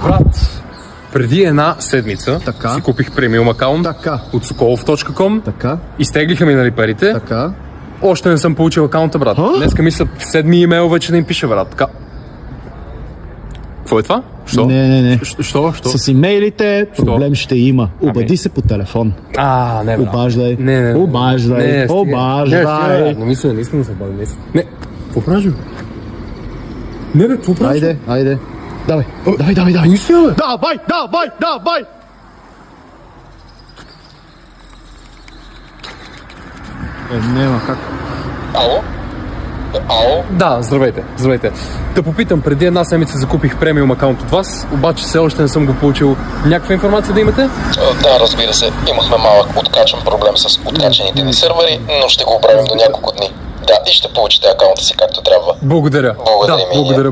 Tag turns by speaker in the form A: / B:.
A: Брат, преди една седмица
B: Така.
A: си купих премиум акаунт
B: Така.
A: от Sokolov.com.
B: Така.
A: Изтеглиха ми, нали, парите.
B: Така.
A: Още не съм получил акаунта, брат. Днеска мисля седми имейл вече да им пише, брат. Така. Какво е това? Що?
B: Не.
A: Що?
B: С имейлите проблем ще има. Обади се по телефон.
A: Не, брат.
B: Обаждай.
A: Не.
B: Обаждай. Обаждай.
A: Не мисля да се обаждай. Не. Какво правиш? Не, бе, какво правиш?
B: Айде. Давай.
A: Мисля, бе.
B: Давай. Нема как.
C: Ало?
A: Да, здравейте. Да попитам, преди една седмица закупих премиум акаунт от вас, обаче все още не съм го получил. Някаква информация да имате?
C: Да, разбира се. Имахме малък откачен проблем с откачените ни сървъри, но ще го оправим до няколко дни. Да, и ще получите акаунта си както трябва.
A: Благодаря.
C: Благодарим и ние.
A: Благодаря.